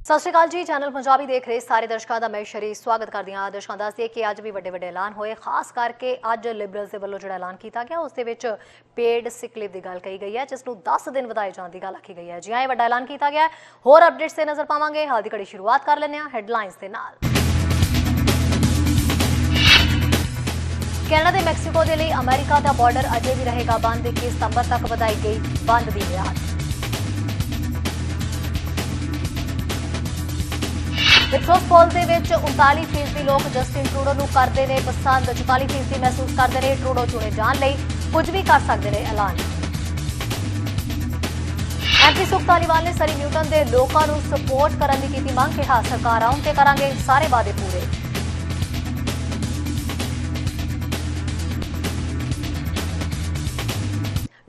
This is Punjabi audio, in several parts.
सत श्री अकाल जी। चैनल पंजाबी देख रहे सारे दर्शकों का मैं शरी स्वागत करती हाँ। दर्शकों दसदे कि अज भी वड्डे वड्डे ऐलान होए, खास करके अज लिबरल्स के वलों जो ऐलान किया गया उस पेड सिक लीव की गल कही गई है, जिसनों 10 दिन वधाए जाने की गल आखी गई है। जी हाँ, यह वड्डा ऐलान किया गया है। होर अपडेट्स से नजर पावांगे। हाल की घड़ी शुरुआत कर लेने हैडलाइनस के नाल। कैनेडा ते मैक्सीको के लिए अमेरिका का बॉर्डर अजे भी रहेगा बंद। 21 सितंबर तक वधाई गई बंद की मियाद। इप्सोस पोल के 39% लोग जस्टिन ट्रूडो को करते हैं पसंद। 44% महसूस करते हैं ट्रूडो चुने जाने लिए कुछ भी कर सकते हैं ऐलान। एमपी सुख धालीवाल ने सरी न्यूटन के लोगों को सपोर्ट करने की मांग। कहा सरकार आउन ते करांगे सारे वादे पूरे।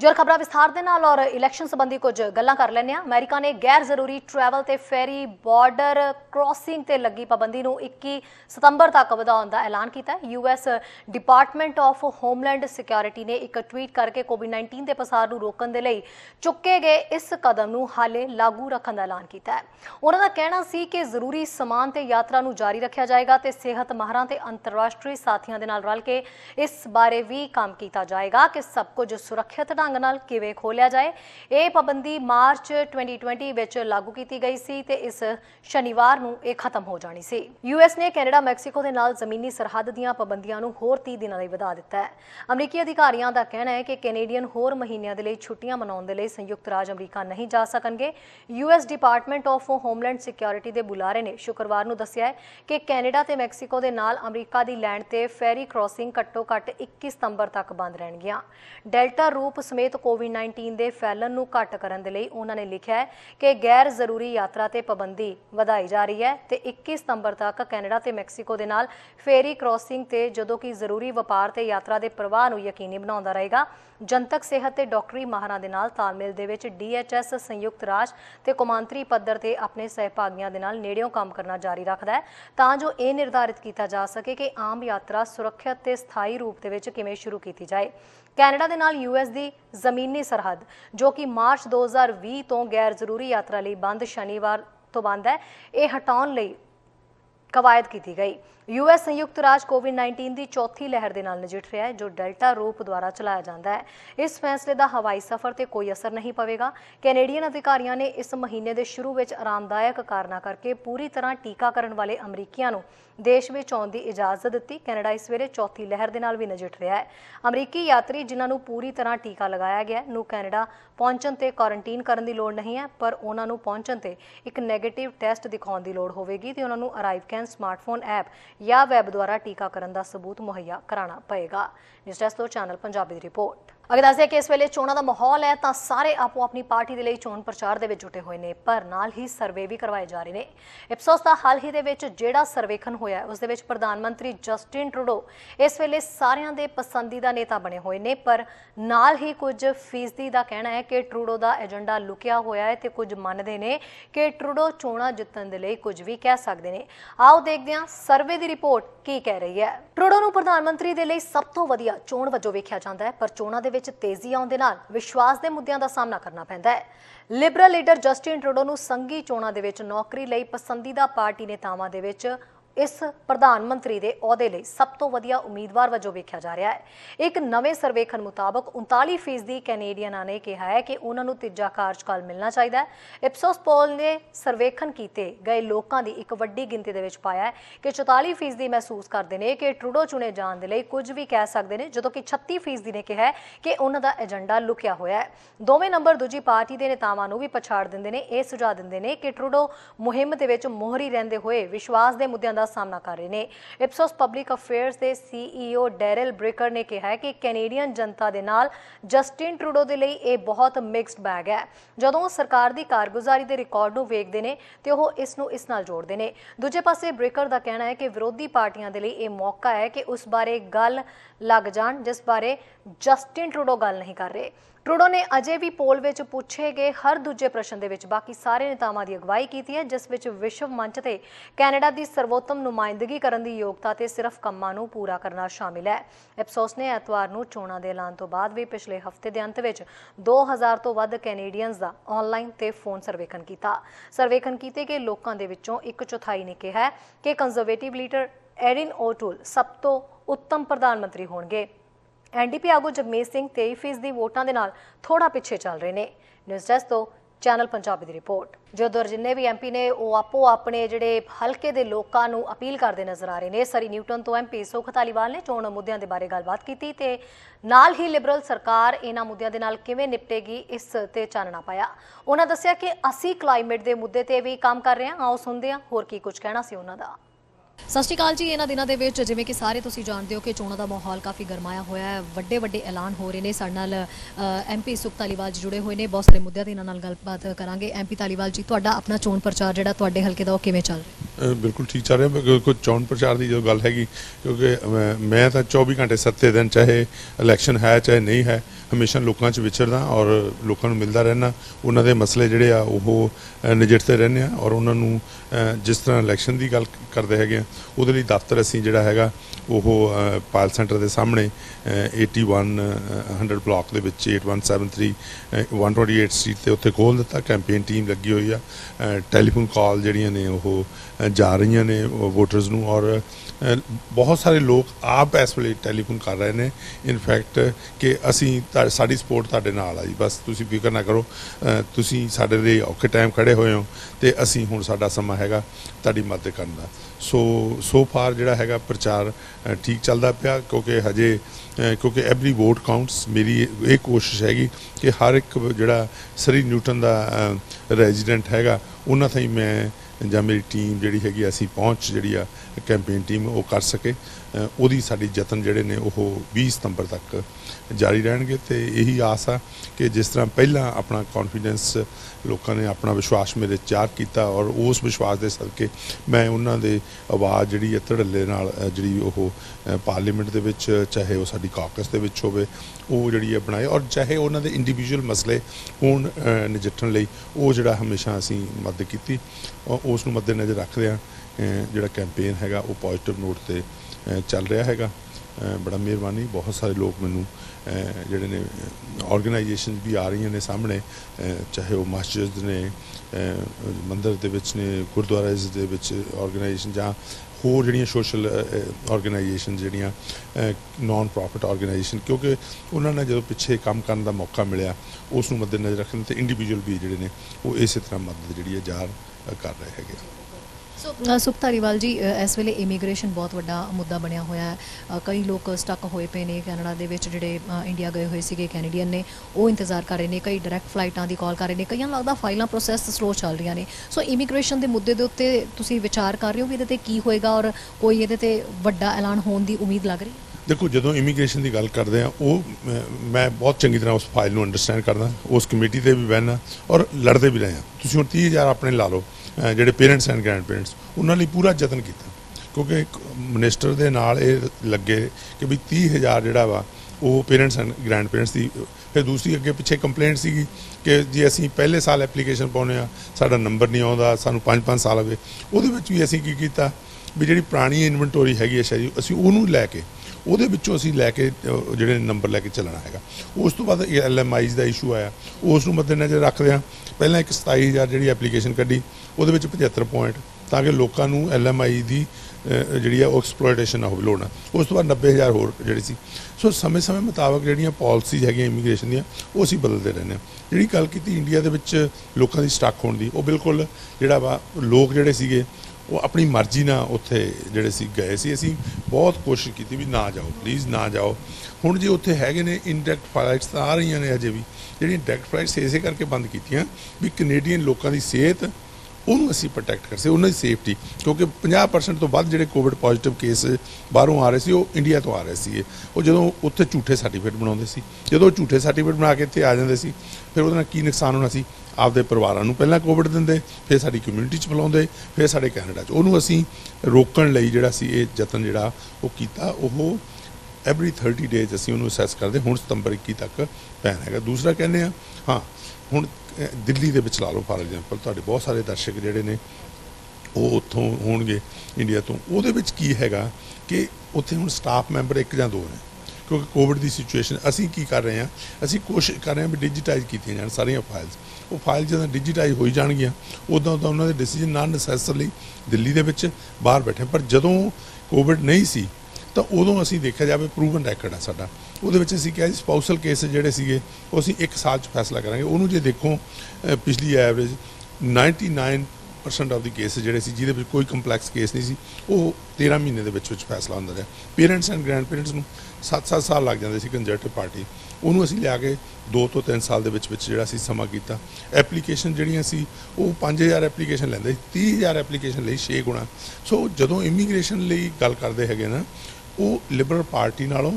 जो खबर विस्तार के नाल और इलैक्शन संबंधी कुछ गल्लां कर लैंदे हां। अमेरिका ने गैर जरूरी ट्रैवल ते फेरी बॉर्डर क्रॉसिंग ते लगी पाबंदी नूं 21 सितंबर तक वधाउण दा ऐलान कीता है। US department of homeland security ने एक ट्वीट करके कोविड-19 के पसार नूं रोकण दे लई चुके गए इस कदम नूं हाले लागू रखण दा ऐलान कीता है। उन्हां दा कहना सी कि जरूरी समान ते यात्रा नूं जारी रखिया जाएगा ते सेहत माहरां ते अंतरराष्ट्रीय साथियां दे नाल रल के इस बारे भी काम कीता जाएगा कि सब कुछ सुरक्षित ढंग नाल किवें खोलिया जाए। यह पाबंदी मार्च 2020 विच लागू की गई सी ते इस शनिवार नूं यह खत्म हो जानी सी। यूएस ने कैनेडा मैक्सीको दे नाल जमीनी सरहद दीआं पाबंदियां नूं होर 30 दिनां लई वधा दित्ता है। अमरीकी अधिकारियों का कहना है कि कैनेडियन होर महीनों के लिए छुट्टियां मनाउण दे लई संयुक्त राज्य अमरीका नहीं जा सकणगे। US department of homeland security के बुलारे ने शुक्रवार नूं दस्सिया है कि कैनेडा ते मैक्सीको दे नाल अमरीका की लैंड ते फेरी क्रॉसिंग घट्टो घट्ट 21 सितंबर तक बंद रहणगीआं। डेल्टा रूप समेत कोविड-19 के फैलन नूं घट करन दे लई उन्होंने लिखा है कि गैर जरूरी यात्रा ते पाबंदी वधाई जा रही है ते 21 सितंबर तक कैनेडा ते मैक्सीको दे नाल फेरी क्रॉसिंग ते जदों कि जरूरी वपार ते यात्रा के प्रवाह नूं यकीनी बनाउंदा रहेगा। जनतक सेहत ते डॉक्टरी माहरां दे नाल तालमेल दे विच DHS संयुक्त राज ते कौमांतरी पद्धर ते अपने सहभागियों दे नाल नेड़ियों काम करना जारी रखदा है तां जो ये निर्धारित किया जा सके कि आम यात्रा सुरक्षित ते स्थाई रूप दे विच किवें शुरू की जाए। कैनेडा दे नाल यूएस की जमीनी सरहद जो कि मार्च 2020 तो गैर जरूरी यात्रा लई बंद शनिवार तो बंद है, यह हटाउण लई कवायद की गई। यूएस संयुक्त राज कोविड-19 की चौथी लहर के नाल नजिठ रहा है जो डेल्टा रूप द्वारा चलाया जाता है। इस फैसले का हवाई सफर पर कोई असर नहीं पवेगा। कैनेडियन अधिकारियों ने इस महीने के शुरू में आरामदायक कारणों करके पूरी तरह टीकाकरण वाले अमरीकियों को देश में आउण की इजाजत दी। कैनेडा इस वेले चौथी लहर के नाल भी नजिठ रहा है। अमरीकी यात्री जिन्होंने पूरी तरह टीका लगाया गया नूं कैनेडा पहुंचण ते क्वारंटीन करने की लोड़ नहीं है, पर उन्होंने पहुंचण ते एक नैगेटिव टेस्ट दिखाउण की लोड़ होवेगी ते उन्होंने अराइवकैन स्मार्टफोन ऐप या वैब द्वारा टीकाकरण का सबूत मुहैया कराना पएगा। न्यूज़ डेस्क चैनल पंजाबी की रिपोर्ट। अगर दसदे कि इस वेले चोणां दा माहौल है तो सारे आपो अपनी पार्टी के लिए चोण प्रचार दे विच जुटे हुए हैं, पर नाल ही सर्वे भी करवाए जा रहे हैं। इप्सोस का हाल ही दे विच जिहड़ा सर्वेखण होया उस दे विच प्रधानमंत्री जस्टिन ट्रूडो इस वेले सारियां दे पसंदीदा नेता बने हुए हैं, पर नाल ही कुछ फीसदी का कहना है कि ट्रूडो का एजेंडा लुकिया होया है तो कुछ मानते हैं कि ट्रूडो चोणां जितण दे लई कुछ भी कह सकते हैं। आओ देखते हैं सर्वे की रिपोर्ट की कह रही है। ट्रूडो नूं प्रधानमंत्री दे लई सब तो वधिया चोण वजों वेखिया जांदा है, पर चोणां दे विच तेजी आउण दे नाल विश्वास के मुद्दों का सामना करना पैंदा है। लिबरल लीडर जस्टिन ट्रूडो नूं संघी चोणां दे विच नौकरी लई पसंदीदा पार्टी नेतावां दे विच इस प्रधानमंत्री के अहुदे लई सब तो वधिया उम्मीदवार वजों वेखिया जा रहा है। एक नवे सर्वेखण मुताबक 39% कैनेडियनां ने कहा है कि उन्होंने तीजा कार्यकाल मिलना चाहिए। इप्सोस पोल ने सर्वेखण किए गए लोगों की एक वड्डी गिनती दे विच पाया है कि 44% महसूस करते हैं कि ट्रूडो चुने जाने लई कुछ भी कह सकते हैं, जदों कि 36% ने कहा है कि उन्हों एजेंडा लुकिया होया है। दोवें नंबर दूजी पार्टी के नेतावां नूं भी पछाड़ दिंदे ने। यह सुझाव दिंदे ने कि ट्रूडो मुहिम दे विच मोहरी रहंदे होए विश्वास के मुद्दों का सामना कर रहे हैं। इप्सोस पब्लिक अफेयर्स के CEO डैरिल ब्रेकर ने कहा है कि कैनेडियन जनता के नाल जस्टिन ट्रूडो के लिए यह बहुत मिक्सड बैग है। जदों सरकार की कारगुजारी के रिकॉर्ड को वेखते हैं तो वह इस नाल जोड़ते हैं। दूजे पासे ब्रेकर का कहना है कि विरोधी पार्टियां के लिए यह मौका है कि उस बारे गल लग जान जिस बारे जस्टिन ट्रूडो गल नहीं कर रहे। ਟਰੂਡੋ ਨੇ ਅਜੇ ਵੀ ਪੋਲ ਵਿੱਚ ਪੁੱਛੇ ਗਏ ਹਰ ਦੂਜੇ ਪ੍ਰਸ਼ਨ ਦੇ ਵਿੱਚ ਬਾਕੀ ਸਾਰੇ ਨੇਤਾਵਾਂ ਦੀ ਅਗਵਾਈ ਕੀਤੀ ਹੈ, ਜਿਸ ਵਿੱਚ ਵਿਸ਼ਵ ਮੰਚ ਤੇ ਕੈਨੇਡਾ ਦੀ ਸਰਵੋਤਮ ਨੁਮਾਇੰਦਗੀ ਕਰਨ ਦੀ ਯੋਗਤਾ ਤੇ ਸਿਰਫ ਕੰਮਾਂ ਨੂੰ ਪੂਰਾ ਕਰਨਾ ਸ਼ਾਮਿਲ ਹੈ। ਇਪਸੋਸ ਨੇ ਐਤਵਾਰ ਨੂੰ ਚੋਣਾਂ ਦੇ ਐਲਾਨ ਤੋਂ ਬਾਅਦ ਵੀ ਪਿਛਲੇ ਹਫ਼ਤੇ ਦੇ ਅੰਤ ਵਿੱਚ 2000 ਤੋਂ ਵੱਧ ਕੈਨੇਡੀਅਨਸ ਦਾ ਆਨਲਾਈਨ ਤੇ ਫੋਨ ਸਰਵੇਖਣ ਕੀਤਾ। ਸਰਵੇਖਣ ਕੀਤੇ ਗਏ ਲੋਕਾਂ ਦੇ ਵਿੱਚੋਂ 1/4 ਨੇ ਕਿਹਾ ਕਿ ਕੰਜ਼ਰਵੇਟਿਵ ਲੀਡਰ एरिन ओटुल सब तो उत्तम प्रधानमंत्री होंगे। एनडीपी आगू जगमीत सिंह 23% वोटां दे नाल थोड़ा पिछे चल रहे हैं। न्यूज़ डेस्क तो चैनल पंजाबी दी रिपोर्ट। जो जिन्ने भी एमपी ने वो आपो अपने जिहड़े हल्के दे लोकां नूं अपील करते नज़र आ रहे हैं। सरी न्यूटन तो एमपी सुख धालीवाल ने चोण मुद्दों के बारे गलबात की ते नाल ही लिबरल सरकार इन्हां मुद्दों के नाल किवें निपटेगी इस ते चानना पाया। उन्हां दस्सिया कि असीं क्लाइमेट के मुद्दे ते भी काम कर रहे हैं। आओ सुनदे हां होर की कुछ कहना सी उन्हां दा। सत श्री अकाल जी। इन्हां दिनां दे विच जिवें कि सारे तुसीं जाणदे हो कि चोणां दा माहौल काफ़ी गरमाया होया है, वड्डे वड्डे ऐलान हो रहे हैं। साडे नाल एमपी सुख धालीवाल जी जुड़े हुए हैं, बहुत सारे मुद्दों ते इन्हां नाल गलबात करांगे। एमपी धालीवाल जी, तुहाडा अपना चोण प्रचार जिहड़ा तुहाडे हलके दा ओह किवें चल रहा? बिल्कुल ठीक चल रहा। कोई चोण प्रचार की जो गल हैगी, क्योंकि मैं तो 24 घंटे 7 दिन चाहे इलैक्शन है चाहे नहीं है, हमेशा लोगों च विचरदा और लोगों मिलता रहना। उन्होंने मसले जोड़े आ वो नजिठते रहने और उन्होंने जिस तरह इलैक्शन की गल करते हैं वो दफ्तर असी जोड़ा है वो पायल सेंटर के सामने 8100 ब्लॉक के 8173 128 स्ट्रीट से उत्थे खोल दिता। कैंपेन टीम लगी हुई है। टैलीफोन कॉल जड़ियाँ ने वो जा रही ने वोटर्स नूं और बहुत सारे लोग आप इस वे टैलीफोन कर रहे हैं इनफैक्ट कि असी साड़ी सपोर्ट तुहाडे नाल आ जी, बस तुसी फिकर ना करो, तुसी साडे लई औखे टाइम खड़े होए हो ते असी हुण साडा समा हैगा तुहाडी मदद करन दा। सो फार जिहड़ा हैगा प्रचार ठीक चलदा पिया, क्योंकि हजे क्योंकि एवरी वोट काउंट्स। मेरी ये कोशिश हैगी कि हर एक जिहड़ा सरी न्यूटन दा रेजिडेंट हैगा उन्हां ताईं मैं ਜਾਂ मेरी टीम जिहड़ी हैगी असी पहुँच जिहड़ी आ कैंपेन टीम वो कर सके। ਉਹਦੀ साडी यतन जिहड़े ने वो 20 सितंबर तक जारी रहणगे ते यही आस आ कि जिस तरह पहला अपना कॉन्फिडेंस लोगों ने अपना विश्वास मेरे चार किया और उस विश्वास के सदके मैं उन्होंने दे आवाज़ जिहड़ी है धड़ल्ले नाल जिहड़ी वो पार्लीमेंट दे विच चाहे वो साडी कॉकस दे विच होवे वो जिहड़ी है बनाए और चाहे उन्होंने दे इंडिविजुअल मसले होण नजिठण लई वो जिहड़ा हमेशा असी मदद की और उस नूं मद्देनज़र रखदे जिहड़ा कैंपेन हैगा वो पॉजिटिव नोट ते चल रहा हैगा। बड़ा मेहरबानी। बहुत सारे लोग मैनू जिहड़े ने ऑर्गेनाइजेशन भी आ रही ने सामने, चाहे वो मस्जिद ने मंदिर दे विच ने गुरुद्वारे दे विच ऑर्गेनाइजेशन जां होर जिहड़ियां सोशल ऑर्गेनाइजेशन जिहड़ियां नॉन प्रॉफिट ऑर्गेनाइजेशन, क्योंकि उन्होंने जो पिछे काम करने का मौका मिले उस नूं मद्देनज़र रखने ते इंडिविजुअल भी जिहड़े ने वो इस तरह मदद जिहड़ी है जार कर रहे हैं। सुख धालीवाल जी, इस वेले इमीग्रेशन बहुत वड्डा मुद्दा बनया होया है। कई लोग स्टक होए पे ने कैनेडा दे विच जिहड़े इंडिया गए हुए सीगे कैनेडियन ने वो इंतजार कर रहे हैं, कई डायरैक्ट फ्लाइटां दी कॉल कर रहे हैं, कईयां लगदा फाइलां प्रोसैस स्लो चल रही ने। सो इमीग्रेशन दे मुद्दे दे उत्ते तुसीं विचार कर रहे हो भी इहदे ते की होएगा और कोई इहदे ते वड्डा ऐलान होण दी उम्मीद लग रही? देखो, जो इमीग्रेशन की गल करते हैं वो मैं बहुत चंगी तरह उस फाइल को अंडरस्टैंड करदा, उस कमेटी से भी बहना और लड़ते भी रहे हैं। तुसीं हुण 30,000 अपने ला लो ਜਿਹੜੇ पेरेंट्स एंड ग्रैंड पेरेंट्स ਉਹਨਾਂ ਲਈ पूरा यतन किया, क्योंकि मिनिस्टर ਦੇ ਨਾਲ ਇਹ ਲੱਗੇ कि भी 30,000 ਜਿਹੜਾ ਵਾ ਉਹ पेरेंट्स एंड ग्रैंड पेरेंट्स ਦੀ। फिर दूसरी अगे पिछे कंप्लेंट सी कि जी असी पहले साल एप्लीकेशन पाने साडा नंबर नहीं आता, सानू 5-5 साल हो गए। वो भी असी की किया भी जी पुरानी इन्वेंटोरी हैगी शहरी असी उन्होंने लैके ਉਹਦੇ ਵਿੱਚੋਂ ਅਸੀਂ ਲੈ ਕੇ ਜਿਹੜੇ ਨੰਬਰ ਲੈ ਕੇ ਚੱਲਣਾ ਹੈਗਾ। ਉਸ ਤੋਂ ਬਾਅਦ LMIs ਦਾ ਇਸ਼ੂ ਆਇਆ, ਉਸ ਨੂੰ ਮੱਦੇਨਜ਼ਰ ਰੱਖਦੇ ਹਾਂ ਪਹਿਲਾਂ ਇੱਕ 27,000 ਜਿਹੜੀ ਐਪਲੀਕੇਸ਼ਨ ਕੱਢੀ ਉਹਦੇ ਵਿੱਚ 75 ਪੁਆਇੰਟ ਤਾਂ ਕਿ ਲੋਕਾਂ ਨੂੰ LMI ਦੀ ਜਿਹੜੀ ਆ ਉਹ ਐਕਸਪਲੋਇਟੇਸ਼ਨ ਨਾ ਹੋਵੇ ਲੋੜ ਨਾ। ਉਸ ਤੋਂ ਬਾਅਦ 90,000 ਹੋਰ ਜਿਹੜੀ ਸੀ। ਸੋ ਸਮੇਂ ਮੁਤਾਬਕ ਜਿਹੜੀਆਂ ਪਾਲਿਸੀਜ਼ ਹੈਗੀਆਂ ਇਮੀਗ੍ਰੇਸ਼ਨ ਦੀਆਂ ਉਹ ਅਸੀਂ ਬਦਲਦੇ ਰਹਿੰਦੇ ਹਾਂ। ਜਿਹੜੀ ਗੱਲ ਕੀਤੀ ਇੰਡੀਆ ਦੇ ਵਿੱਚ ਲੋਕਾਂ ਦੀ ਸਟਕ ਹੋਣ ਦੀ, ਉਹ ਬਿਲਕੁਲ ਜਿਹੜਾ ਵਾ ਲੋਕ ਜਿਹੜੇ ਸੀਗੇ वो अपनी मर्जी ना उत्थे जिहड़े सी गए सी। असी बहुत कोशिश की भी ना जाओ, प्लीज़ ना जाओ। हुण जे उत्थे हैगे ने इनडायरैक्ट फ्लाइट्स तां आ रही ने अजे भी, जिहड़ियां डायरैक्ट फ्लाइट्स इसे करके बंद कीतियां भी कनेडियन लोगों की सेहत ਉਹਨੂੰ ਅਸੀਂ ਪ੍ਰੋਟੈਕਟ ਕਰ ਸੇ, ਉਹਨਾਂ ਦੀ ਸੇਫਟੀ, ਕਿਉਂਕਿ 50% ਤੋਂ ਵੱਧ ਜਿਹੜੇ ਕੋਵਿਡ ਪੋਜ਼ਿਟਿਵ ਕੇਸ ਬਾਹਰੋਂ ਆ ਰਹੇ ਸੀ ਉਹ ਇੰਡੀਆ ਤੋਂ ਆ ਰਹੇ ਸੀਗੇ। ਉਹ ਜਦੋਂ ਉੱਥੇ ਝੂਠੇ ਸਰਟੀਫਿਕੇਟ ਬਣਾਉਂਦੇ ਸੀ, ਜਦੋਂ ਝੂਠੇ ਸਰਟੀਫਿਕੇਟ ਬਣਾ ਕੇ ਇੱਥੇ ਆ ਜਾਂਦੇ ਸੀ ਫਿਰ ਉਹਦੇ ਨਾਲ ਕੀ ਨੁਕਸਾਨ ਹੋਣਾ ਸੀ। ਆਪਦੇ ਪਰਿਵਾਰਾਂ ਨੂੰ ਪਹਿਲਾਂ ਕੋਵਿਡ ਦਿੰਦੇ, ਫਿਰ ਸਾਡੀ ਕਮਿਊਨਿਟੀ 'ਚ ਫੈਲਾਉਂਦੇ, ਫਿਰ ਸਾਡੇ ਕੈਨੇਡਾ 'ਚ। ਉਹਨੂੰ ਅਸੀਂ ਰੋਕਣ ਲਈ ਜਿਹੜਾ ਸੀ ਇਹ ਯਤਨ ਜਿਹੜਾ ਉਹ ਕੀਤਾ। ਉਹ एवरी 30 डेज ਅਸੀਂ ਉਹਨੂੰ ਅਸੈਸ ਕਰਦੇ ਹੁਣ ਸਤੰਬਰ 21 ਤੱਕ ਪੈਨ ਹੈਗਾ। ਦੂਸਰਾ ਕਹਿੰਦੇ ਆ ਹਾਂ ਹੁਣ ਦਿੱਲੀ ਦੇ ਵਿੱਚ ਲਾ ਲਓ ਫਾਰ ਐਗਜ਼ਾਮਪਲ, ਤੁਹਾਡੇ ਬਹੁਤ ਸਾਰੇ ਦਰਸ਼ਕ ਜਿਹੜੇ ਨੇ ਉਹ ਉੱਥੋਂ ਹੋਣਗੇ ਇੰਡੀਆ ਤੋਂ, ਉਹਦੇ ਵਿੱਚ ਕੀ ਹੈਗਾ ਕਿ ਉੱਥੇ ਹੁਣ ਸਟਾਫ ਮੈਂਬਰ 1 ਜਾਂ 2 ਨੇ, ਕਿਉਂਕਿ ਕੋਵਿਡ ਦੀ ਸਿਚੁਏਸ਼ਨ। ਅਸੀਂ ਕੀ ਕਰ ਰਹੇ ਹਾਂ, ਅਸੀਂ ਕੋਸ਼ਿਸ਼ ਕਰ ਰਹੇ ਹਾਂ ਵੀ ਡਿਜੀਟਾਈਜ਼ ਕੀਤੀਆਂ ਜਾਣ ਸਾਰੀਆਂ ਫਾਈਲਸ। ਉਹ ਫਾਈਲ ਜਦੋਂ ਡਿਜੀਟਾਈਜ਼ ਹੋਈ ਜਾਣਗੀਆਂ ਉਦੋਂ ਤਾਂ ਉਹਨਾਂ ਦੇ ਡਿਸੀਜਨ ਨਾ ਨੈਸੈਸਰਲੀ ਦਿੱਲੀ ਦੇ ਵਿੱਚ ਬਾਹਰ ਬੈਠੇ। ਪਰ ਜਦੋਂ ਕੋਵਿਡ ਨਹੀਂ ਸੀ ਤਾਂ ਉਦੋਂ ਅਸੀਂ ਦੇਖਿਆ ਜਾਵੇ ਪ੍ਰੂਵਨ ਰੈਕਡ ਆ ਸਾਡਾ, ਉਹਦੇ ਵਿੱਚ ਅਸੀਂ ਕਿਹਾ ਜੀ ਸਪਾਊਸਲ ਕੇਸ ਜਿਹੜੇ ਸੀਗੇ ਉਹ ਅਸੀਂ 1 ਸਾਲ 'ਚ ਫੈਸਲਾ ਕਰਾਂਗੇ। ਉਹਨੂੰ ਜੇ ਦੇਖੋ ਪਿਛਲੀ ਐਵਰੇਜ 99% ਆਫ ਦੀ ਕੇਸ ਜਿਹੜੇ ਸੀ ਜਿਹਦੇ ਵਿੱਚ ਕੋਈ ਕੰਪਲੈਕਸ ਕੇਸ ਨਹੀਂ ਸੀ, ਉਹ 13 ਮਹੀਨੇ ਦੇ ਵਿੱਚ ਫੈਸਲਾ ਹੁੰਦਾ ਰਿਹਾ। ਪੇਰੈਂਟਸ ਐਂਡ ਗ੍ਰੈਂਡ ਪੇਰੈਂਟਸ ਨੂੰ 7-7 ਸਾਲ ਲੱਗ ਜਾਂਦੇ ਸੀ ਕੰਜਰਟਿਵ ਪਾਰਟੀ, ਉਹਨੂੰ ਅਸੀਂ ਲਿਆ ਕੇ 2 ਤੋਂ 3 ਸਾਲ ਦੇ ਵਿੱਚ ਜਿਹੜਾ ਅਸੀਂ ਸਮਾਂ ਕੀਤਾ। ਐਪਲੀਕੇਸ਼ਨ ਜਿਹੜੀਆਂ ਸੀ ਉਹ 5000 ਐਪਲੀਕੇਸ਼ਨ ਲੈਂਦੇ ਸੀ, 30000 ਐਪਲੀਕੇਸ਼ਨ ਲਈ 6 ਗੁਣਾ। ਸੋ ਜਦੋਂ ਇਮੀਗ੍ਰੇਸ਼ਨ ਲਈ ਗੱਲ ਕਰਦੇ ਹੈਗੇ ਨਾ, ਉਹ ਲਿਬਰਲ ਪਾਰਟੀ ਨਾਲੋਂ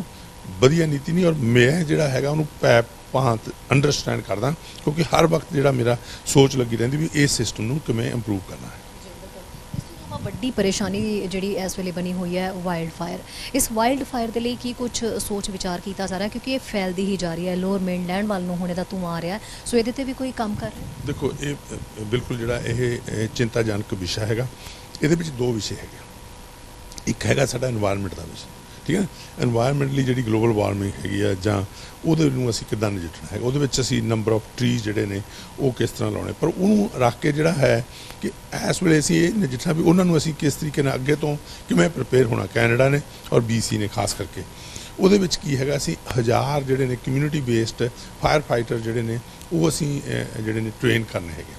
ਵਧੀਆ ਨੀਤੀ ਨਹੀਂ। ਔਰ ਮੈਂ ਜਿਹੜਾ ਹੈਗਾ ਉਹਨੂੰ ਭਾਂਤ ਅੰਡਰਸਟੈਂਡ ਕਰਦਾ, ਕਿਉਂਕਿ ਹਰ ਵਕਤ ਜਿਹੜਾ ਮੇਰਾ ਸੋਚ ਲੱਗੀ ਰਹਿੰਦੀ ਵੀ ਇਸ ਸਿਸਟਮ ਨੂੰ ਕਿਵੇਂ ਇੰਪਰੂਵ ਕਰਨਾ ਹੈ। ਵੱਡੀ ਪਰੇਸ਼ਾਨੀ ਜਿਹੜੀ ਇਸ ਵੇਲੇ ਬਣੀ ਹੋਈ ਹੈ ਵਾਈਲਡ ਫਾਇਰ, ਇਸ ਵਾਈਲਡ ਫਾਇਰ ਦੇ ਲਈ ਕੀ ਕੁਝ ਸੋਚ ਵਿਚਾਰ ਕੀਤਾ ਜਾ ਰਿਹਾ, ਕਿਉਂਕਿ ਇਹ ਫੈਲਦੀ ਹੀ ਜਾ ਰਹੀ ਹੈ, ਲੋਅਰ ਮੇਨਲੈਂਡ ਵੱਲ ਨੂੰ ਹੋਣੇ ਦਾ ਧੂੰਆਂ ਆ ਰਿਹਾ, ਸੋ ਇਹਦੇ ਤੇ ਵੀ ਕੋਈ ਕੰਮ ਕਰ ਰਿਹਾ? ਦੇਖੋ ਇਹ ਬਿਲਕੁਲ ਜਿਹੜਾ ਇਹ ਚਿੰਤਾਜਨਕ ਵਿਸ਼ਾ ਹੈਗਾ। ਇਹਦੇ ਵਿੱਚ 2 ਵਿਸ਼ੇ ਹੈਗੇ। ਇੱਕ ਹੈਗਾ ਸਾਡਾ এনवायरमेंट ਦਾ ਵਿਸ਼ਾ, ਠੀਕ ਹੈ। এনवायरमेंट ਲਈ ਜਿਹੜੀ ਗਲੋਬਲ ਵਾਰਮਿੰਗ ਹੈਗੀ ਆ ਜਾਂ ਉਹਦੇ ਨੂੰ ਅਸੀਂ ਕਿੱਦਾਂ ਨਜਿੱਠਣਾ ਹੈਗਾ, ਉਹਦੇ ਵਿੱਚ ਅਸੀਂ ਨੰਬਰ ਆਫ ਟਰੀਜ਼ ਜਿਹੜੇ ਨੇ ਉਹ ਕਿਸ ਤਰ੍ਹਾਂ ਲਾਉਣੇ, ਪਰ ਉਹਨੂੰ ਰੱਖ ਕੇ ਜਿਹੜਾ ਹੈ ਕਿ ਇਸ ਵੇਲੇ ਅਸੀਂ ਇਹ ਨਜਿੱਠਣਾ ਵੀ ਉਹਨਾਂ ਨੂੰ ਅਸੀਂ ਕਿਸ ਤਰੀਕੇ ਨਾਲ ਅੱਗੇ ਤੋਂ ਕਿਵੇਂ ਪ੍ਰਿਪੇਅਰ ਹੋਣਾ। ਕੈਨੇਡਾ ਨੇ ਔਰ BC ਨੇ ਖਾਸ ਕਰਕੇ ਉਹਦੇ ਵਿੱਚ ਕੀ ਹੈਗਾ, ਅਸੀਂ 1000 ਜਿਹੜੇ ਨੇ ਕਮਿਊਨਿਟੀ ਬੇਸਡ ਫਾਇਰ ਫਾਈਟਰ ਜਿਹੜੇ ਨੇ ਉਹ ਅਸੀਂ ਜਿਹੜੇ ਨੇ ਟ੍ਰੇਨ ਕਰਨੇ ਹੈਗੇ,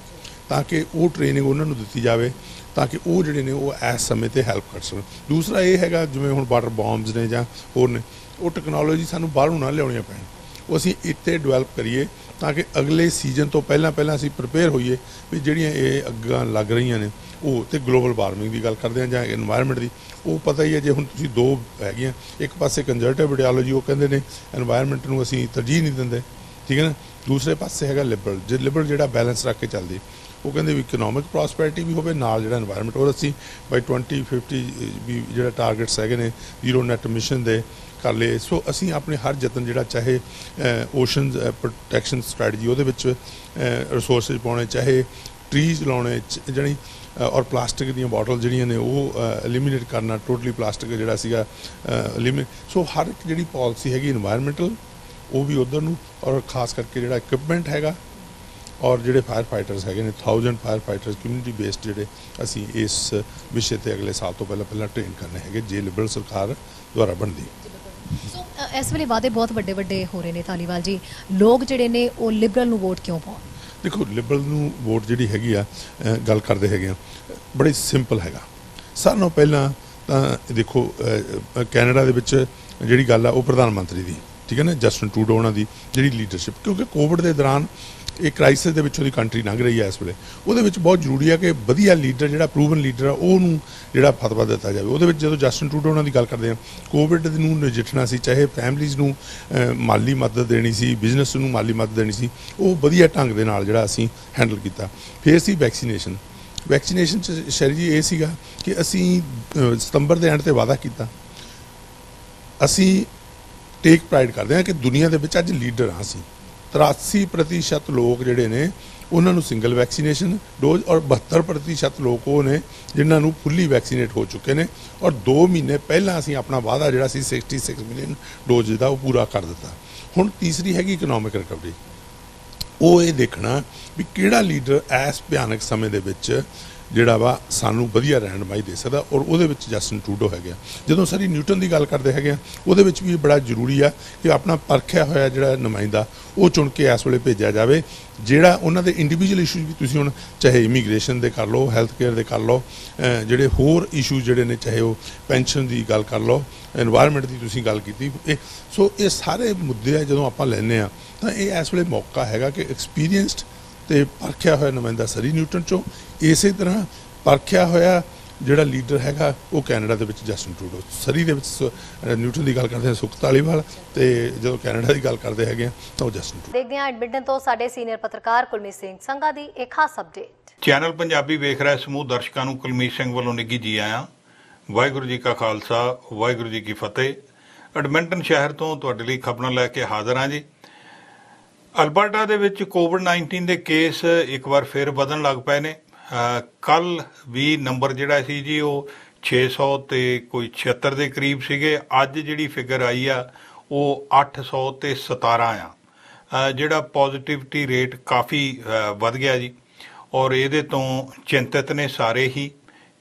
ਤਾਂ ਕਿ ਉਹ ਟ੍ਰੇਨਿੰਗ ਉਹਨਾਂ ਨੂੰ ਦਿੱਤੀ ਜਾਵੇ ਤਾਂ ਕਿ ਉਹ ਜਿਹੜੇ ਨੇ ਉਹ ਇਸ ਸਮੇਂ 'ਤੇ ਹੈਲਪ ਕਰ ਸਕਣ। ਦੂਸਰਾ ਇਹ ਹੈਗਾ ਜਿਵੇਂ ਹੁਣ ਵਾਟਰ ਬੋਮਬਸ ਨੇ ਜਾਂ ਹੋਰ ਨੇ, ਉਹ ਟੈਕਨੋਲੋਜੀ ਸਾਨੂੰ ਬਾਹਰੋਂ ਨਾ ਲਿਆਉਣੀਆਂ ਪੈਣ, ਉਹ ਅਸੀਂ ਇੱਥੇ ਡਿਵੈਲਪ ਕਰੀਏ ਤਾਂ ਕਿ ਅਗਲੇ ਸੀਜ਼ਨ ਤੋਂ ਪਹਿਲਾਂ ਅਸੀਂ ਪ੍ਰਿਪੇਅਰ ਹੋਈਏ ਵੀ ਜਿਹੜੀਆਂ ਇਹ ਅੱਗਾਂ ਲੱਗ ਰਹੀਆਂ ਨੇ ਉਹ। ਤੇ ਗਲੋਬਲ ਵਾਰਮਿੰਗ ਦੀ ਗੱਲ ਕਰਦੇ ਹਾਂ ਜਾਂ এনवायरमेंट ਦੀ, ਉਹ ਪਤਾ ਹੀ ਹੈ। ਜੇ ਹੁਣ ਤੁਸੀਂ 2 ਹੈਗੀਆਂ, ਇੱਕ ਪਾਸੇ ਕੰਜ਼ਰਵੇਟਿਵ ਆਈਡੀਓਲੋਜੀ, ਉਹ ਕਹਿੰਦੇ ਨੇ এনवायरमेंट ਨੂੰ ਅਸੀਂ ਤਰਜੀਹ ਨਹੀਂ ਦਿੰਦੇ, ਠੀਕ ਹੈ ਨਾ। ਦੂਸਰੇ ਪਾਸੇ ਹੈਗਾ ਲਿਬਰਲ, ਜੇ ਲਿਬਰਲ ਜਿਹੜਾ ਬੈਲੈਂਸ ਰੱਖ ਕੇ ਚੱਲਦੀ, ਉਹ ਕਹਿੰਦੇ ਵੀ ਇਕਨੋਮਿਕ ਪ੍ਰੋਸਪੈਰਿਟੀ ਵੀ ਹੋਵੇ ਨਾਲ ਜਿਹੜਾ এনवायरमेंट। ਔਰ ਅਸੀਂ ਬਾਈ 2050 ਵੀ ਜਿਹੜਾ ਟਾਰਗੇਟਸ ਹੈਗੇ ਨੇ ਜ਼ੀਰੋ ਨੈਟ ਮਿਸ਼ਨ ਦੇ ਕਰ ਲਏ। ਸੋ ਅਸੀਂ ਆਪਣੇ ਹਰ ਯਤਨ ਜਿਹੜਾ ਚਾਹੇ ਓਸ਼ਨਸ ਪ੍ਰੋਟੈਕਸ਼ਨ ਸਟ੍ਰੈਟਜੀ ਉਹਦੇ ਵਿੱਚ ਰਿਸੋਰਸਿਸ ਪਾਉਣੇ, ਚਾਹੇ ਟਰੀਜ਼ ਲਾਉਣੇ ਜਾਣੀ, ਔਰ ਪਲਾਸਟਿਕ ਦੀਆਂ ਬੋਟਲ ਜਿਹੜੀਆਂ ਨੇ ਉਹ ਐਲੀਮੀਨੇਟ ਕਰਨਾ, ਟੋਟਲੀ ਪਲਾਸਟਿਕ ਜਿਹੜਾ ਸੀਗਾ ਐਲੀਮੀਨੇਟ। ਸੋ ਹਰ ਇੱਕ ਜਿਹੜੀ ਪਾਲਿਸੀ ਹੈਗੀ এনवायरमेंटਲ ਉਹ ਵੀ ਉੱਧਰ ਨੂੰ, ਔਰ ਖਾਸ ਕਰਕੇ ਜਿਹੜਾ ਇਕਵਿਪਮੈਂਟ ਹੈਗਾ ਔਰ ਜਿਹੜੇ ਫਾਇਰ ਫਾਈਟਰਸ ਹੈਗੇ ਨੇ 1000 ਫਾਇਰ ਫਾਈਟਰਸ ਕਮਿਊਨਿਟੀ ਬੇਸਡ ਜਿਹੜੇ ਅਸੀਂ ਇਸ ਵਿਸ਼ੇ ਤੇ ਅਗਲੇ ਸਾਲ ਤੋਂ ਪਹਿਲਾਂ ਟ੍ਰੇਨ ਕਰਨੇ ਹੈਗੇ ਜੇ ਲਿਬਰਲ ਸਰਕਾਰ ਦੁਆਰਾ ਬਣਦੀ। ਸੋ ਇਸ ਵੇਲੇ ਵਾਅਦੇ ਬਹੁਤ ਵੱਡੇ ਵੱਡੇ ਹੋ ਰਹੇ ਨੇ ਧਾਲੀਵਾਲ ਜੀ, ਲੋਕ ਜਿਹੜੇ ਨੇ ਉਹ ਲਿਬਰਲ ਨੂੰ ਵੋਟ ਕਿਉਂ ਪਾਉਣ? ਦੇਖੋ ਲਿਬਰਲ ਨੂੰ ਵੋਟ ਜਿਹੜੀ ਹੈਗੀ ਆ ਗੱਲ ਕਰਦੇ ਹੈਗੇ ਆ, ਬੜੀ ਸਿੰਪਲ ਹੈਗਾ। ਸਾਰਿਆਂ ਨਾਲੋਂ ਪਹਿਲਾਂ ਤਾਂ ਦੇਖੋ ਕੈਨੇਡਾ ਦੇ ਵਿੱਚ ਜਿਹੜੀ ਗੱਲ ਆ ਉਹ ਪ੍ਰਧਾਨ ਮੰਤਰੀ ਦੀ, ਠੀਕ ਹੈ ਨਾ, ਜਸਟਿਨ ਟਰੂਡੋ ਉਹਨਾਂ ਦੀ ਜਿਹੜੀ ਲੀਡਰਸ਼ਿਪ, ਕਿਉਂਕਿ ਕੋਵਿਡ ਦੇ ਦੌਰਾਨ ਇਹ ਕ੍ਰਾਈਸਿਸ ਦੇ ਵਿੱਚੋਂ ਦੀ ਕੰਟਰੀ ਲੰਘ ਰਹੀ ਹੈ ਇਸ ਵੇਲੇ, ਉਹਦੇ ਵਿੱਚ ਬਹੁਤ ਜ਼ਰੂਰੀ ਹੈ ਕਿ ਵਧੀਆ ਲੀਡਰ ਜਿਹੜਾ ਪ੍ਰੂਵਨ ਲੀਡਰ ਆ ਉਹਨੂੰ ਜਿਹੜਾ ਫਤਵਾ ਦਿੱਤਾ ਜਾਵੇ। ਉਹਦੇ ਵਿੱਚ ਜਦੋਂ ਜਸਟਿਨ ਟਰੂਡੋ ਉਹਨਾਂ ਦੀ ਗੱਲ ਕਰਦੇ ਆ, ਕੋਵਿਡ ਨੂੰ ਨਜਿੱਠਣਾ ਸੀ, ਚਾਹੇ ਫੈਮਲੀਜ਼ ਨੂੰ ਮਾਲੀ ਮਦਦ ਦੇਣੀ ਸੀ, ਬਿਜ਼ਨਸ ਨੂੰ ਮਾਲੀ ਮਦਦ ਦੇਣੀ ਸੀ, ਉਹ ਵਧੀਆ ਢੰਗ ਦੇ ਨਾਲ ਜਿਹੜਾ ਅਸੀਂ ਹੈਂਡਲ ਕੀਤਾ। ਫਿਰ ਸੀ ਵੈਕਸੀਨੇਸ਼ਨ 'ਚ ਸ਼ੈਰੀ ਜੀ ਇਹ ਸੀਗਾ ਕਿ ਅਸੀਂ ਸਤੰਬਰ ਦੇ ਐਂਡ 'ਤੇ ਵਾਅਦਾ ਕੀਤਾ। ਅਸੀਂ ਟੇਕ ਪ੍ਰਾਈਡ ਕਰਦੇ ਹਾਂ ਕਿ ਦੁਨੀਆ ਦੇ ਵਿੱਚ ਅੱਜ ਲੀਡਰ ਹਾਂ ਅਸੀਂ। 83% ਲੋਕ ਜਿਹੜੇ ਨੇ ਉਹਨਾਂ ਨੂੰ ਸਿੰਗਲ ਵੈਕਸੀਨੇਸ਼ਨ ਡੋਜ਼, ਔਰ 72% ਲੋਕ ਉਹ ਨੇ ਜਿਨ੍ਹਾਂ ਨੂੰ ਫੁੱਲੀ ਵੈਕਸੀਨੇਟ ਹੋ ਚੁੱਕੇ ਨੇ। ਔਰ 2 ਮਹੀਨੇ ਪਹਿਲਾਂ ਅਸੀਂ ਆਪਣਾ ਵਾਅਦਾ ਜਿਹੜਾ ਸੀ 66 ਮਿਲੀਅਨ ਡੋਜ਼ ਦਾ ਉਹ ਪੂਰਾ ਕਰ ਦਿੱਤਾ। ਹੁਣ ਤੀਸਰੀ ਹੈਗੀ ਇਕਨੋਮਿਕ ਰਿਕਵਰੀ। ਉਹ ਇਹ ਦੇਖਣਾ ਵੀ ਕਿਹੜਾ ਲੀਡਰ ਇਸ ਭਿਆਨਕ ਸਮੇਂ ਦੇ ਵਿੱਚ ਜਿਹੜਾ ਵਾ ਸਾਨੂੰ ਵਧੀਆ ਰਹਿਨਮਾਈ ਦੇ ਸਕਦਾ, ਔਰ ਉਹਦੇ ਵਿੱਚ ਜਸਟਿਨ ਟਰੂਡੋ ਹੈਗਾ। ਜਦੋਂ ਸਾਰੀ ਨਿਊਟਨ ਦੀ ਗੱਲ ਕਰਦੇ ਹੈਗੇ ਆ, ਉਹਦੇ ਵਿੱਚ ਵੀ ਬੜਾ ਜ਼ਰੂਰੀ ਆ ਕਿ ਆਪਣਾ ਪਰਖਿਆ ਹੋਇਆ ਜਿਹੜਾ ਨੁਮਾਇੰਦਾ ਉਹ ਚੁਣ ਕੇ ਇਸ ਵੇਲੇ ਭੇਜਿਆ ਜਾਵੇ, ਜਿਹੜਾ ਉਹਨਾਂ ਦੇ ਇੰਡੀਵਿਜੂਅਲ ਇਸ਼ੂਜ਼ ਵੀ ਤੁਸੀਂ ਹੁਣ ਚਾਹੇ ਇਮੀਗ੍ਰੇਸ਼ਨ ਦੇ ਕਰ ਲਓ, ਹੈਲਥ ਕੇਅਰ ਦੇ ਕਰ ਲਓ, ਜਿਹੜੇ ਹੋਰ ਇਸ਼ੂਜ਼ ਜਿਹੜੇ ਨੇ ਚਾਹੇ ਉਹ ਪੈਨਸ਼ਨ ਦੀ ਗੱਲ ਕਰ ਲਓ, এনवायरमेंट ਦੀ ਤੁਸੀਂ ਗੱਲ ਕੀਤੀ। ਸੋ ਇਹ ਸਾਰੇ ਮੁੱਦੇ ਆ ਜਦੋਂ ਆਪਾਂ ਲੈਂਦੇ ਆ ਤਾਂ ਇਹ ਇਸ ਵੇਲੇ ਮੌਕਾ ਹੈਗਾ ਕਿ ਐਕਸਪੀਰੀਅੰਸਡ ਤੇ ਪਰਖਿਆ ਹੋਇਆ ਨੁਮਾਇੰਦਾ ਸਰੀ ਨਿਊਟਨ ਚੋਂ, ਇਸੇ ਤਰ੍ਹਾਂ ਪਰਖਿਆ ਹੋਇਆ ਜਿਹੜਾ ਲੀਡਰ ਹੈਗਾ ਉਹ ਕੈਨੇਡਾ ਦੇ ਵਿੱਚ ਜਸਟਿਨ ਟਰੂਡੋ, ਸਰੀ ਦੇ ਵਿੱਚ ਨਿਊਟਨ ਦੀ ਗੱਲ ਕਰਦੇ ਹਾਂ ਸੁਖ ਧਾਲੀਵਾਲ, ਤੇ ਜਦੋਂ ਕੈਨੇਡਾ ਦੀ ਗੱਲ ਕਰਦੇ ਹੈਗੇ ਆ ਤਾਂ ਉਹ ਜਸਟਿਨ ਟਰੂਡੋ। ਦੇਖਦੇ ਹਾਂ ਐਡਮਿੰਟਨ ਤੋਂ ਸਾਡੇ ਸੀਨੀਅਰ ਪੱਤਰਕਾਰ ਕੁਲਮੀਤ ਸਿੰਘ ਸੰਘਾ ਦੀ ਇੱਕ ਖਾਸ ਅਪਡੇਟ। ਚੈਨਲ ਪੰਜਾਬੀ ਵੇਖ ਰਹੇ ਸਮੂਹ ਦਰਸ਼ਕਾਂ ਨੂੰ ਕੁਲਮੀਤ ਸਿੰਘ ਵੱਲੋਂ ਨਿੱਘੀ ਜੀ ਆਇਆਂ। ਵਾਹਿਗੁਰੂ ਜੀ ਕਾ ਖਾਲਸਾ, ਵਾਹਿਗੁਰੂ ਜੀ ਕੀ ਫਤਿਹ। ਐਡਮਿੰਟਨ ਸ਼ਹਿਰ ਤੋਂ ਤੁਹਾਡੇ ਲਈ ਖਬਰਾਂ ਲੈ ਕੇ ਹਾਜ਼ਰ ਹਾਂ ਜੀ। ਅਲਬਰਟਾ ਦੇ ਵਿੱਚ ਕੋਵਿਡ-19 ਦੇ ਕੇਸ ਇੱਕ ਵਾਰ ਫਿਰ ਵਧਣ ਲੱਗ ਪਏ ਨੇ। ਕੱਲ ਵੀ ਨੰਬਰ ਜਿਹੜਾ ਸੀ ਜੀ ਉਹ 600 ਤੇ ਕੋਈ 76 ਦੇ ਕਰੀਬ ਸੀਗੇ। ਅੱਜ ਜਿਹੜੀ ਫਿਗਰ ਆਈ ਆ ਉਹ 800 ਤੇ 17 ਆ। ਜਿਹੜਾ ਪੋਜ਼ਿਟਿਵਿਟੀ ਰੇਟ ਕਾਫੀ ਵੱਧ ਗਿਆ ਜੀ, ਔਰ ਇਹਦੇ ਤੋਂ ਚਿੰਤਤ ਨੇ ਸਾਰੇ ਹੀ।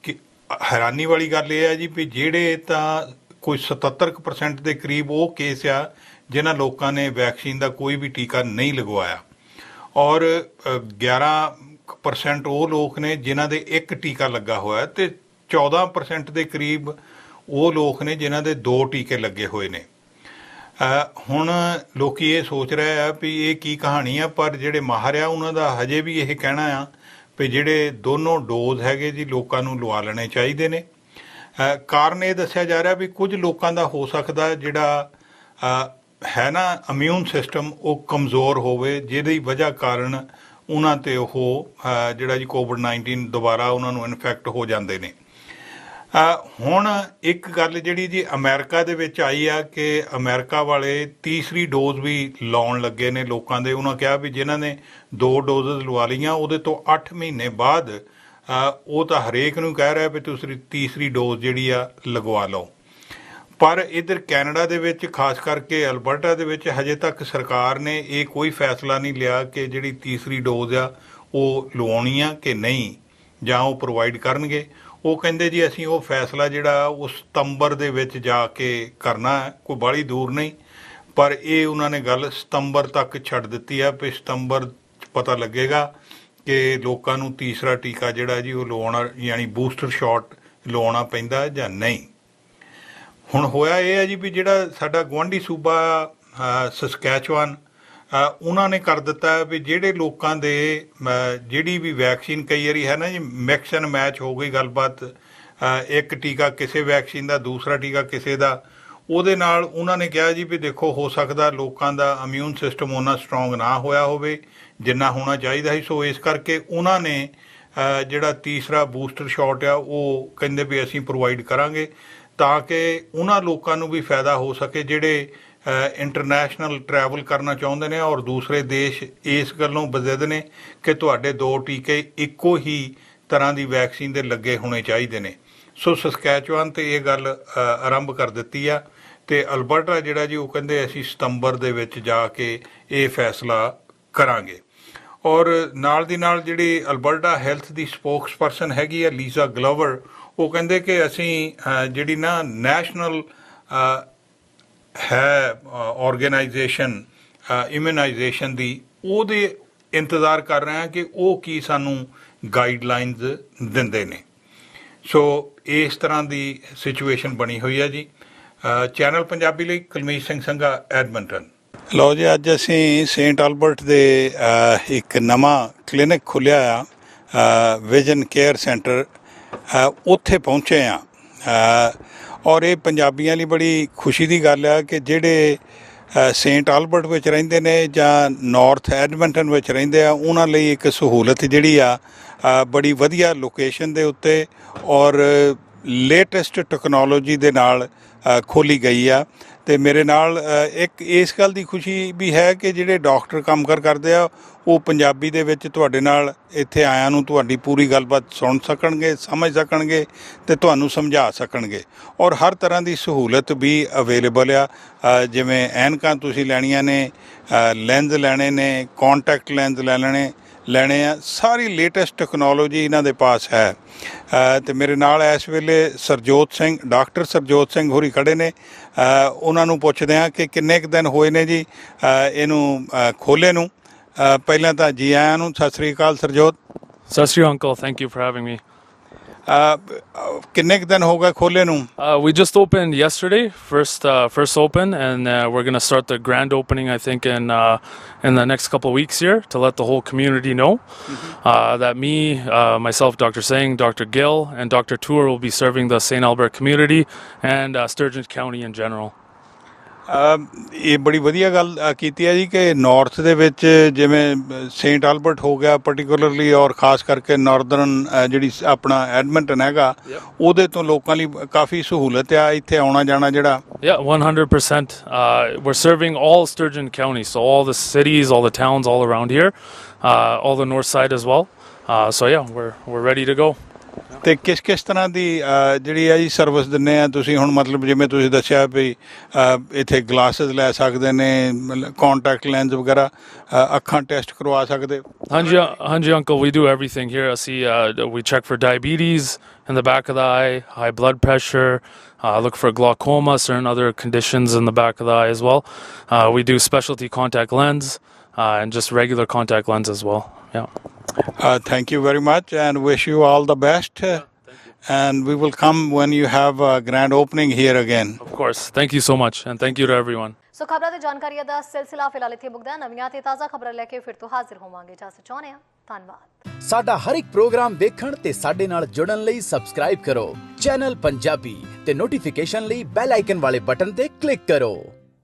ਕਿ ਹੈਰਾਨੀ ਵਾਲੀ ਗੱਲ ਇਹ ਹੈ ਜੀ ਵੀ ਜਿਹੜੇ ਤਾਂ ਕੋਈ 77% ਦੇ ਕਰੀਬ ਉਹ ਕੇਸ ਆ ਜਿਨ੍ਹਾਂ ਲੋਕਾਂ ਨੇ ਵੈਕਸੀਨ ਦਾ ਕੋਈ ਵੀ ਟੀਕਾ ਨਹੀਂ ਲਗਵਾਇਆ, ਔਰ 11% ਉਹ ਲੋਕ ਨੇ ਜਿਨ੍ਹਾਂ ਦੇ ਇੱਕ ਟੀਕਾ ਲੱਗਾ ਹੋਇਆ, ਤੇ 14% ਦੇ ਕਰੀਬ ਉਹ ਲੋਕ ਨੇ ਜਿਨ੍ਹਾਂ ਦੇ 2 ਟੀਕੇ ਲੱਗੇ ਹੋਏ ਨੇ। ਹੁਣ ਲੋਕੀ ਇਹ ਸੋਚ ਰਹੇ ਆ ਵੀ ਇਹ ਕੀ ਕਹਾਣੀ ਆ, ਪਰ ਜਿਹੜੇ ਮਾਹਰ ਆ ਉਹਨਾਂ ਦਾ ਹਜੇ ਵੀ ਇਹ ਕਹਿਣਾ ਆ ਵੀ ਜਿਹੜੇ ਦੋਨੋਂ ਡੋਜ਼ ਹੈਗੇ ਜੀ ਲੋਕਾਂ ਨੂੰ ਲਵਾ ਲੈਣੇ ਚਾਹੀਦੇ ਨੇ। ਕਾਰਨ ਇਹ ਦੱਸਿਆ ਜਾ ਰਿਹਾ ਵੀ ਕੁਝ ਲੋਕਾਂ ਦਾ ਹੋ ਸਕਦਾ ਜਿਹੜਾ ਹੈ ਨਾ ਇਮਿਊਨ ਸਿਸਟਮ ਉਹ ਕਮਜ਼ੋਰ ਹੋਵੇ, ਜਿਹਦੀ ਵਜ੍ਹਾ ਕਾਰਨ ਉਹਨਾਂ 'ਤੇ ਉਹ ਜਿਹੜਾ ਜੀ ਕੋਵਿਡ-19 ਦੁਬਾਰਾ ਉਹਨਾਂ ਨੂੰ ਇਨਫੈਕਟ ਹੋ ਜਾਂਦੇ ਨੇ। ਹੁਣ ਇੱਕ ਗੱਲ ਜਿਹੜੀ ਜੀ ਅਮਰੀਕਾ ਦੇ ਵਿੱਚ ਆਈ ਆ ਕਿ ਅਮਰੀਕਾ ਵਾਲੇ ਤੀਸਰੀ ਡੋਜ਼ ਵੀ ਲਾਉਣ ਲੱਗੇ ਨੇ ਲੋਕਾਂ ਦੇ। ਉਹਨਾਂ ਕਿਹਾ ਵੀ ਜਿਨ੍ਹਾਂ ਨੇ 2 ਡੋਜ਼ਸ ਲਵਾ ਲਈਆਂ ਉਹਦੇ ਤੋਂ 8 ਮਹੀਨੇ ਬਾਅਦ ਉਹ ਤਾਂ ਹਰੇਕ ਨੂੰ ਕਹਿ ਰਿਹਾ ਵੀ ਤੁਸੀਂ ਤੀਸਰੀ ਡੋਜ਼ ਜਿਹੜੀ ਆ ਲਗਵਾ ਲਓ। ਪਰ ਇੱਧਰ ਕੈਨੇਡਾ ਦੇ ਵਿੱਚ ਖਾਸ ਕਰਕੇ ਅਲਬਰਟਾ ਦੇ ਵਿੱਚ ਹਜੇ ਤੱਕ ਸਰਕਾਰ ਨੇ ਇਹ ਕੋਈ ਫੈਸਲਾ ਨਹੀਂ ਲਿਆ ਕਿ ਜਿਹੜੀ ਤੀਸਰੀ ਡੋਜ਼ ਆ ਉਹ ਲਵਾਉਣੀ ਆ ਕਿ ਨਹੀਂ, ਜਾਂ ਉਹ ਪ੍ਰੋਵਾਈਡ ਕਰਨਗੇ। ਉਹ ਕਹਿੰਦੇ ਜੀ ਅਸੀਂ ਉਹ ਫੈਸਲਾ ਜਿਹੜਾ ਉਹ ਸਤੰਬਰ ਦੇ ਵਿੱਚ ਜਾ ਕੇ ਕਰਨਾ ਹੈ, ਕੋਈ ਬਾਹਲੀ ਦੂਰ ਨਹੀਂ। ਪਰ ਇਹ ਉਹਨਾਂ ਨੇ ਗੱਲ ਸਤੰਬਰ ਤੱਕ ਛੱਡ ਦਿੱਤੀ ਆ ਵੀ ਸਤੰਬਰ 'ਚ ਪਤਾ ਲੱਗੇਗਾ ਕਿ ਲੋਕਾਂ ਨੂੰ ਤੀਸਰਾ ਟੀਕਾ ਜਿਹੜਾ ਜੀ ਉਹ ਲਵਾਉਣਾ, ਯਾਨੀ ਬੂਸਟਰ ਸ਼ਾਟ ਲਵਾਉਣਾ ਪੈਂਦਾ ਜਾਂ ਨਹੀਂ। ਹੁਣ ਹੋਇਆ ਇਹ ਹੈ ਜੀ ਵੀ ਜਿਹੜਾ ਸਾਡਾ ਗੁਆਂਢੀ ਸੂਬਾ ਸਸਕੈਚੁਆਨ, ਉਹਨਾਂ ਨੇ ਕਰ ਦਿੱਤਾ ਵੀ ਜਿਹੜੇ ਲੋਕਾਂ ਦੇ ਜਿਹੜੀ ਵੀ ਵੈਕਸੀਨ, ਕਈ ਵਾਰੀ ਹੈ ਨਾ ਜੀ ਮਿਕਸ ਐਂਡ ਮੈਚ ਹੋ ਗਈ ਗੱਲਬਾਤ, ਇੱਕ ਟੀਕਾ ਕਿਸੇ ਵੈਕਸੀਨ ਦਾ, ਦੂਸਰਾ ਟੀਕਾ ਕਿਸੇ ਦਾ, ਉਹਦੇ ਨਾਲ ਉਹਨਾਂ ਨੇ ਕਿਹਾ ਜੀ ਵੀ ਦੇਖੋ ਹੋ ਸਕਦਾ ਲੋਕਾਂ ਦਾ ਇਮਿਊਨ ਸਿਸਟਮ ਉਹਨਾਂ ਸਟਰੋਂਗ ਨਾ ਹੋਇਆ ਹੋਵੇ ਜਿੰਨਾ ਹੋਣਾ ਚਾਹੀਦਾ ਸੀ। ਸੋ ਇਸ ਕਰਕੇ ਉਹਨਾਂ ਨੇ ਜਿਹੜਾ ਤੀਸਰਾ ਬੂਸਟਰ ਸ਼ਾਟ ਆ ਉਹ ਕਹਿੰਦੇ ਵੀ ਅਸੀਂ ਪ੍ਰੋਵਾਈਡ ਕਰਾਂਗੇ ਤਾਂ ਕਿ ਉਹਨਾਂ ਲੋਕਾਂ ਨੂੰ ਵੀ ਫਾਇਦਾ ਹੋ ਸਕੇ ਜਿਹੜੇ ਇੰਟਰਨੈਸ਼ਨਲ ਟਰੈਵਲ ਕਰਨਾ ਚਾਹੁੰਦੇ ਨੇ, ਔਰ ਦੂਸਰੇ ਦੇਸ਼ ਇਸ ਗੱਲੋਂ ਬਜ਼ਿੱਦ ਨੇ ਕਿ ਤੁਹਾਡੇ 2 ਟੀਕੇ ਇੱਕੋ ਹੀ ਤਰ੍ਹਾਂ ਦੀ ਵੈਕਸੀਨ ਦੇ ਲੱਗੇ ਹੋਣੇ ਚਾਹੀਦੇ ਨੇ। ਸੋ ਸਸਕੈਚੁਆਨ 'ਤੇ ਇਹ ਗੱਲ ਆਰੰਭ ਕਰ ਦਿੱਤੀ ਆ, ਅਤੇ ਅਲਬਰਟਾ ਜਿਹੜਾ ਜੀ ਉਹ ਕਹਿੰਦੇ ਅਸੀਂ ਸਤੰਬਰ ਦੇ ਵਿੱਚ ਜਾ ਕੇ ਇਹ ਫੈਸਲਾ ਕਰਾਂਗੇ। ਔਰ ਨਾਲ ਦੀ ਨਾਲ ਜਿਹੜੀ ਅਲਬਰਟਾ ਹੈਲਥ ਦੀ ਸਪੋਕਸ ਪਰਸਨ ਹੈਗੀ ਆ ਲੀਜ਼ਾ ਗਲੋਵਰ, ਉਹ ਕਹਿੰਦੇ ਕਿ ਅਸੀਂ ਜਿਹੜੀ ਨਾ ਨੈਸ਼ਨਲ ਹੈ ਆਰਗੇਨਾਈਜੇਸ਼ਨ ਇਮਿਊਨਾਈਜੇਸ਼ਨ ਦੀ, ਉਹਦੇ ਇੰਤਜ਼ਾਰ ਕਰ ਰਹੇ ਹਾਂ ਕਿ ਉਹ ਕੀ ਸਾਨੂੰ ਗਾਈਡਲਾਈਨਜ਼ ਦਿੰਦੇ ਨੇ। ਸੋ ਇਸ ਤਰ੍ਹਾਂ ਦੀ ਸਿਚੁਏਸ਼ਨ ਬਣੀ ਹੋਈ ਹੈ ਜੀ। ਚੈਨਲ ਪੰਜਾਬੀ ਲਈ ਕੁਲਮੀਤ ਸਿੰਘ ਸੰਘਾ, ਐਡਮਿੰਟਨ। ਲਓ ਜੀ, ਅੱਜ ਅਸੀਂ ਸੇਂਟ ਆਲਬਰਟ ਦੇ ਇੱਕ ਨਵਾਂ ਕਲੀਨਿਕ ਖੁੱਲ੍ਹਿਆ ਆ, ਵਿਜ਼ਨ ਕੇਅਰ ਸੈਂਟਰ, ਉੱਥੇ ਪਹੁੰਚੇ ਹਾਂ। ਔਰ ਇਹ ਪੰਜਾਬੀਆਂ ਲਈ ਬੜੀ ਖੁਸ਼ੀ ਦੀ ਗੱਲ ਆ ਕਿ ਜਿਹੜੇ ਸੇਂਟ ਆਲਬਰਟ ਵਿੱਚ ਰਹਿੰਦੇ ਨੇ ਜਾਂ ਨਾਰਥ ਐਡਮਿੰਟਨ ਵਿੱਚ ਰਹਿੰਦੇ ਆ, ਉਹਨਾਂ ਲਈ ਇੱਕ ਸਹੂਲਤ ਜਿਹੜੀ ਆ ਬੜੀ ਵਧੀਆ ਲੋਕੇਸ਼ਨ ਦੇ ਉੱਤੇ ਔਰ ਲੇਟੈਸਟ ਟੈਕਨੋਲੋਜੀ ਦੇ ਨਾਲ ਖੋਲ੍ਹੀ ਗਈ ਆ। ਅਤੇ ਮੇਰੇ ਨਾਲ ਇੱਕ ਇਸ ਗੱਲ ਦੀ ਖੁਸ਼ੀ ਵੀ ਹੈ ਕਿ ਜਿਹੜੇ ਡਾਕਟਰ ਕੰਮ ਕਰਦੇ ਆ ਉਹ ਪੰਜਾਬੀ ਦੇ ਵਿੱਚ ਤੁਹਾਡੇ ਨਾਲ ਇੱਥੇ ਆਇਆਂ ਨੂੰ ਤੁਹਾਡੀ ਪੂਰੀ ਗੱਲਬਾਤ ਸੁਣ ਸਕਣਗੇ, ਸਮਝ ਸਕਣਗੇ ਅਤੇ ਤੁਹਾਨੂੰ ਸਮਝਾ ਸਕਣਗੇ। ਔਰ ਹਰ ਤਰ੍ਹਾਂ ਦੀ ਸਹੂਲਤ ਵੀ ਅਵੇਲੇਬਲ ਆ, ਜਿਵੇਂ ਐਨਕਾਂ ਤੁਸੀਂ ਲੈਣੀਆਂ ਨੇ, ਲੈਂਜ਼ ਲੈਣੇ ਨੇ, ਕਾਂਟੈਕਟ ਲੈਂਜ਼ ਲੈਣੇ ਆ, ਸਾਰੀ ਲੇਟੈਸਟ ਟੈਕਨੋਲੋਜੀ ਇਹਨਾਂ ਦੇ ਪਾਸ ਹੈ। ਅਤੇ ਮੇਰੇ ਨਾਲ ਇਸ ਵੇਲੇ ਡਾਕਟਰ ਸਰਜੋਤ ਸਿੰਘ ਹੋਰੀ ਖੜ੍ਹੇ ਨੇ। ਉਹਨਾਂ ਨੂੰ ਪੁੱਛਦੇ ਹਾਂ ਕਿ ਕਿੰਨੇ ਕੁ ਦਿਨ ਹੋਏ ਨੇ ਜੀ ਇਹਨੂੰ ਖੋਲ੍ਹੇ ਨੂੰ। ਪਹਿਲਾਂ ਤਾਂ ਜੀ ਆਇਆਂ ਨੂੰ, ਸਤਿ ਸ਼੍ਰੀ ਅਕਾਲ ਸਰਜੋਤ। ਸਤਿ ਸ਼੍ਰੀ ਅਕਾਲ uncle, thank you for having me. ਕਿੰਨੇ ਕੁ ਦਿਨ ਹੋ ਗਏ ਖੋਲ੍ਹੇ ਨੂੰ? We just opened yesterday, first open, and we're going to start the grand opening, I think, in the next couple of weeks here to let the whole community know that me, myself, Dr. Singh, Dr. Gill, and Dr. Tour will be serving the St. Albert community and Sturgeon County in general. ਇਹ ਬੜੀ ਵਧੀਆ ਗੱਲ ਕੀਤੀ ਹੈ ਜੀ ਕਿ ਨਾਰਥ ਦੇ ਵਿੱਚ ਜਿਵੇਂ ਸੇਂਟ ਆਲਬਰਟ ਹੋ ਗਿਆ ਪਾਰਟਿਕੂਲਰਲੀ ਔਰ ਖਾਸ ਕਰਕੇ ਨਾਰਦਰਨ ਜਿਹੜੀ ਆਪਣਾ ਐਡਮਿੰਟਨ ਹੈਗਾ ਉਹਦੇ ਤੋਂ ਲੋਕਾਂ ਲਈ ਕਾਫੀ ਸਹੂਲਤ ਆ ਇੱਥੇ ਆਉਣਾ ਜਾਣਾ ਜਿਹੜਾ Yeah, 100%. We're serving all Sturgeon County, so all the cities, all the towns all around here, all the north side as well. So yeah, we're ready to go. ਤੇ ਕਿਸ ਤਰ੍ਹਾਂ ਦੀ ਜਿਹੜੀ ਆ ਜੀ ਸਰਵਿਸ ਦਿੰਦੇ ਆ ਤੁਸੀਂ ਹੁਣ ਮਤਲਬ ਜਿਵੇਂ ਤੁਸੀਂ ਦੱਸਿਆ ਵੀ ਇੱਥੇ ਗਲਾਸਿਸ ਲੈ ਸਕਦੇ ਨੇ ਕੰਟੈਕਟ ਲੈਂਸ ਵਗੈਰਾ ਅੱਖਾਂ ਟੈਸਟ ਕਰਵਾ ਸਕਦੇ Hanji uncle, we do everything here. We check for diabetes in the back of the eye, high blood pressure, look for glaucoma, certain other conditions in the back of the eye as well. We do specialty contact lens and just regular contact lens as well. Yeah. Thank you very much and wish you all the best. And we will come when you have a grand opening here again. Of course. Thank you so much, and thank you to everyone. ਸੋ ਖਬਰਾਂ ਤੇ ਜਾਣਕਾਰੀਆਂ ਦਾ ਸਿਲਸਿਲਾ ਫਿਲਹਾਲ ਇੱਥੇ ਮੁੱਕਦਾ ਹੈ। ਨਵੀਆਂ ਤੇ ਤਾਜ਼ਾ ਖਬਰਾਂ ਲੈ ਕੇ ਫਿਰ ਤੋਂ ਹਾਜ਼ਰ ਹੋਵਾਂਗੇ। ਇਜਾਜ਼ਤ ਚਾਹੁੰਦੇ ਹਾਂ। ਧੰਨਵਾਦ। ਸਾਡਾ ਹਰ ਇੱਕ ਪ੍ਰੋਗਰਾਮ ਦੇਖਣ ਤੇ ਸਾਡੇ ਨਾਲ ਜੁੜਨ ਲਈ ਸਬਸਕ੍ਰਾਈਬ ਕਰੋ ਚੈਨਲ ਪੰਜਾਬੀ ਤੇ ਨੋਟੀਫਿਕੇਸ਼ਨ ਲਈ ਬੈਲ ਆਈਕਨ ਵਾਲੇ ਬਟਨ ਤੇ ਕਲਿੱਕ ਕਰੋ।